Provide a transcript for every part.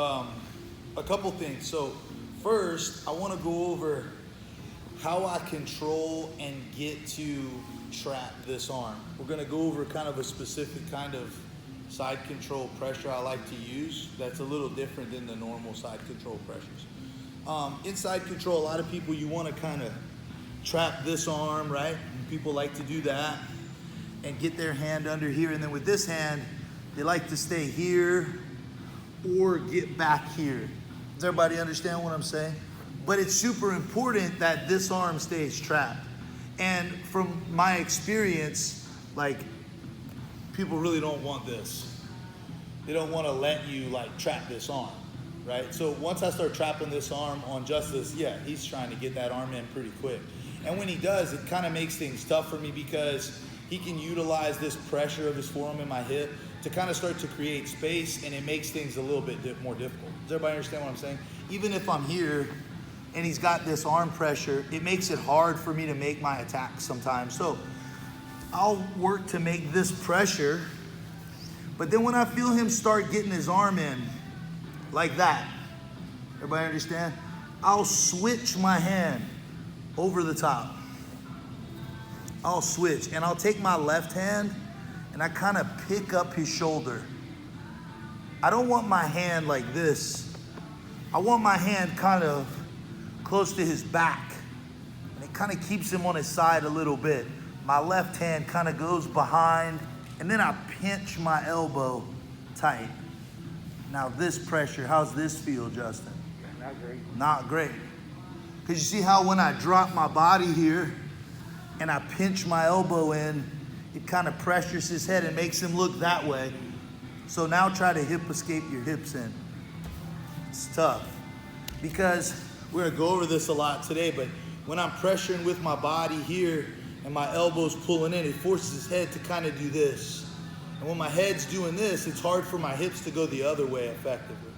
A couple things. So first, I want to go over how I control and get to trap this arm. We're going to go over kind of a specific kind of side control pressure I like to use that's a little different than the normal side control pressures. In side control, a lot of people, you want to kind of trap this arm, right? People like to do that and get their hand under here, and then with this hand, they like to stay here or get back here. Does everybody understand what I'm saying? But it's super important that this arm stays trapped. And from my experience, like, people really don't want this. They don't want to let you like trap this arm, right? So once I start trapping this arm on Justice, yeah, he's trying to get that arm in pretty quick. And when he does, it kind of makes things tough for me because he can utilize this pressure of his forearm in my hip to kind of start to create space, and it makes things a little bit more difficult. Does everybody understand what I'm saying? Even if I'm here and he's got this arm pressure, it makes it hard for me to make my attack sometimes. So I'll work to make this pressure, but then when I feel him start getting his arm in, like that, everybody understand? I'll switch my hand over the top. I'll switch, and I'll take my left hand and I kind of pick up his shoulder. I don't want my hand like this. I want my hand kind of close to his back, and it kind of keeps him on his side a little bit. My left hand kind of goes behind, and then I pinch my elbow tight. Now this pressure, how's this feel, Justin? Not great. Not great. Because you see how when I drop my body here and I pinch my elbow in, it kind of pressures his head and makes him look that way. So now try to hip escape your hips in. It's tough because we're gonna go over this a lot today, but when I'm pressuring with my body here and my elbow's pulling in, it forces his head to kind of do this. And when my head's doing this, it's hard for my hips to go the other way effectively.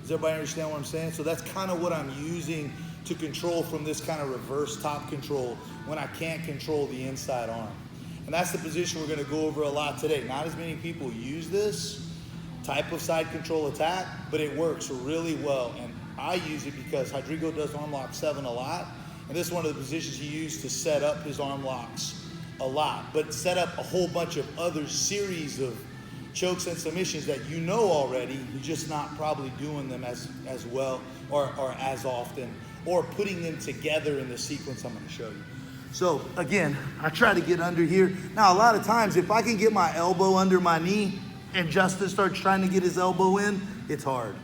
Does everybody understand what I'm saying? So that's kind of what I'm using to control from this kind of reverse top control when I can't control the inside arm. And that's the position we're going to go over a lot today. Not as many people use this type of side control attack, but it works really well. And I use it because Rodrigo does Armlock 7 a lot. And this is one of the positions he used to set up his arm locks a lot, but set up a whole bunch of other series of chokes and submissions that you know already. You're just not probably doing them as well or as often, or putting them together in the sequence I'm going to show you. So again, I try to get under here. Now, a lot of times, if I can get my elbow under my knee and Justin starts trying to get his elbow in, it's hard.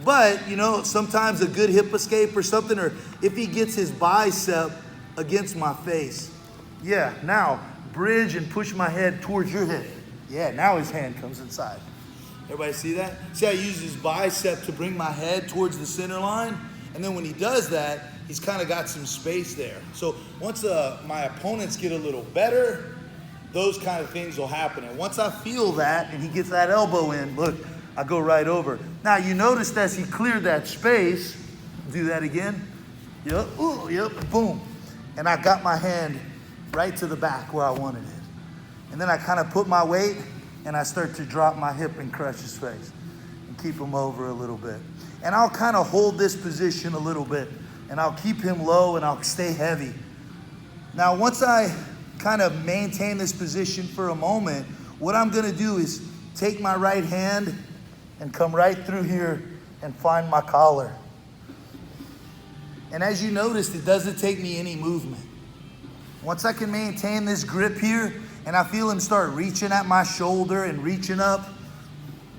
But, you know, sometimes a good hip escape or something, or if he gets his bicep against my face, yeah, now bridge and push my head towards your head. Yeah, now his hand comes inside. Everybody see that? See how he uses his bicep to bring my head towards the center line? And then when he does that, he's kind of got some space there. So once my opponents get a little better, those kind of things will happen. And once I feel that and he gets that elbow in, look, I go right over. Now you noticed as he cleared that space, do that again. Yep, ooh, yep, boom. And I got my hand right to the back where I wanted it. And then I kind of put my weight and I start to drop my hip and crush his face and keep him over a little bit. And I'll kind of hold this position a little bit, and I'll keep him low and I'll stay heavy. Now, once I kind of maintain this position for a moment, what I'm gonna do is take my right hand and come right through here and find my collar. And as you noticed, it doesn't take me any movement. Once I can maintain this grip here and I feel him start reaching at my shoulder and reaching up,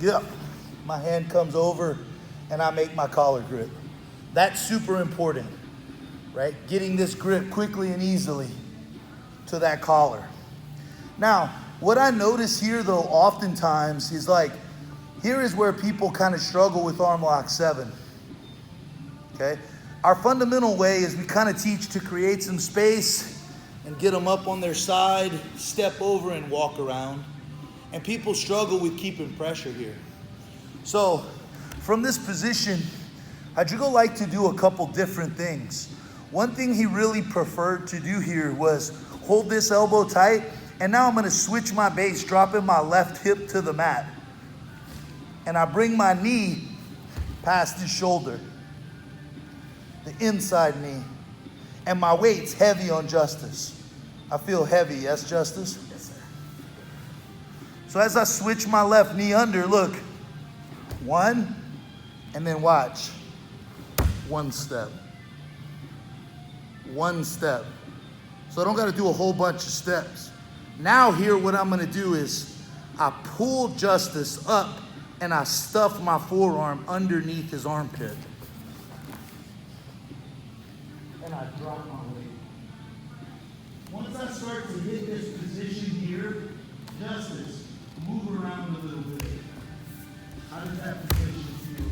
yep, my hand comes over and I make my collar grip. That's super important, right? Getting this grip quickly and easily to that collar. Now, what I notice here though, oftentimes is like, here is where people kind of struggle with Armlock 7, okay? Our fundamental way is we kind of teach to create some space and get them up on their side, step over and walk around. And people struggle with keeping pressure here. So, from this position, Rodrigo liked to do a couple different things. One thing he really preferred to do here was hold this elbow tight, and now I'm gonna switch my base, dropping my left hip to the mat. And I bring my knee past his shoulder, the inside knee. And my weight's heavy on Justice. I feel heavy, yes, Justice? Yes, sir. So as I switch my left knee under, look, 1, and then watch, 1 step. 1 step. So I don't gotta do a whole bunch of steps. Now here, what I'm gonna do is I pull Justice up and I stuff my forearm underneath his armpit. And I drop my weight. Once I start to hit this position here, Justice, move around a little bit. How does that position feel?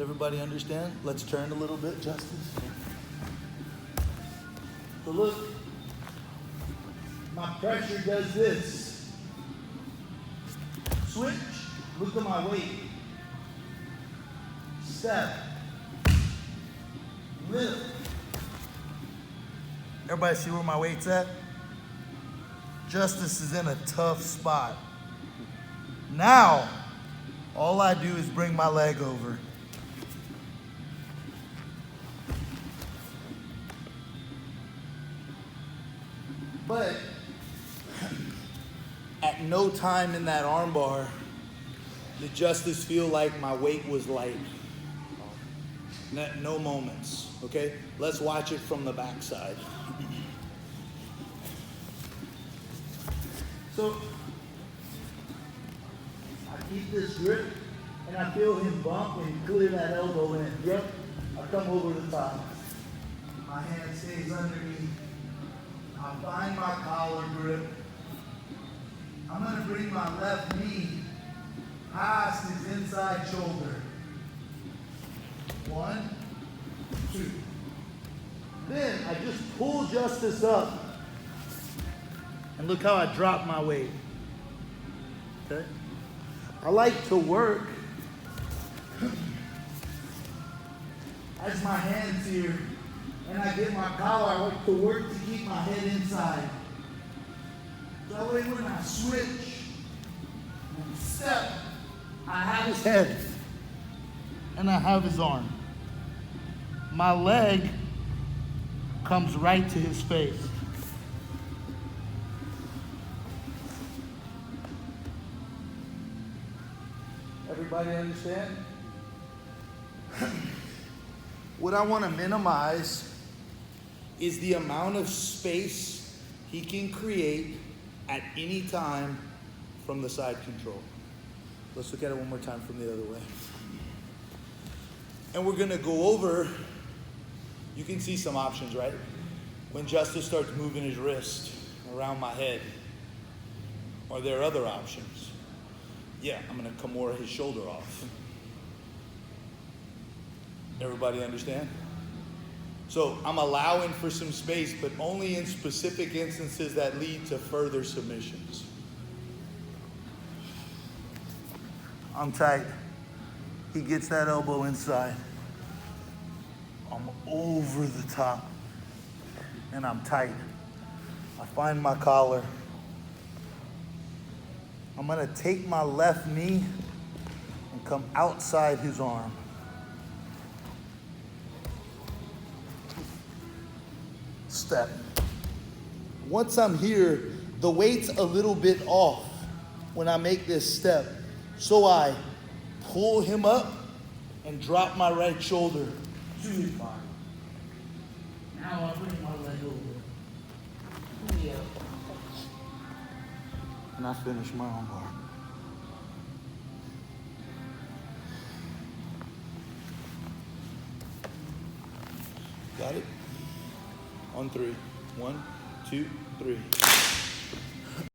Everybody understand? Let's turn a little bit, Justice. So look, my pressure does this. Switch, look at my weight. Step. Lift. Everybody see where my weight's at? Justice is in a tough spot. Now, all I do is bring my leg over. But at no time in that arm bar did Justice feel like my weight was light. No moments, okay? Let's watch it from the backside. So, I keep this grip, and I feel him bump and clear that elbow in. Yep, I come over the top. My hand stays underneath. I find my collar grip. I'm gonna bring my left knee past his inside shoulder. 1, 2. Then I just pull Justice up. And look how I drop my weight. Okay? I like to work as my hands here and I get my collar, I like to work to keep my head inside. That way when I switch and step, I have his head and I have his arm. My leg comes right to his face. Everybody understand? What I want to minimize is the amount of space he can create at any time from the side control. Let's look at it one more time from the other way. And we're going to go over, you can see some options, right? When Justice starts moving his wrist around my head, are there other options? Yeah, I'm going to Kimura his shoulder off. Everybody understand? So I'm allowing for some space, but only in specific instances that lead to further submissions. I'm tight. He gets that elbow inside. I'm over the top. And I'm tight. I find my collar. I'm gonna take my left knee and come outside his arm. Step. Once I'm here, the weight's a little bit off when I make this step. So I pull him up and drop my right shoulder to his body. Now I bring my leg over. Yeah. And I finish my arm bar. Got it? On 3. 1, 2, 3.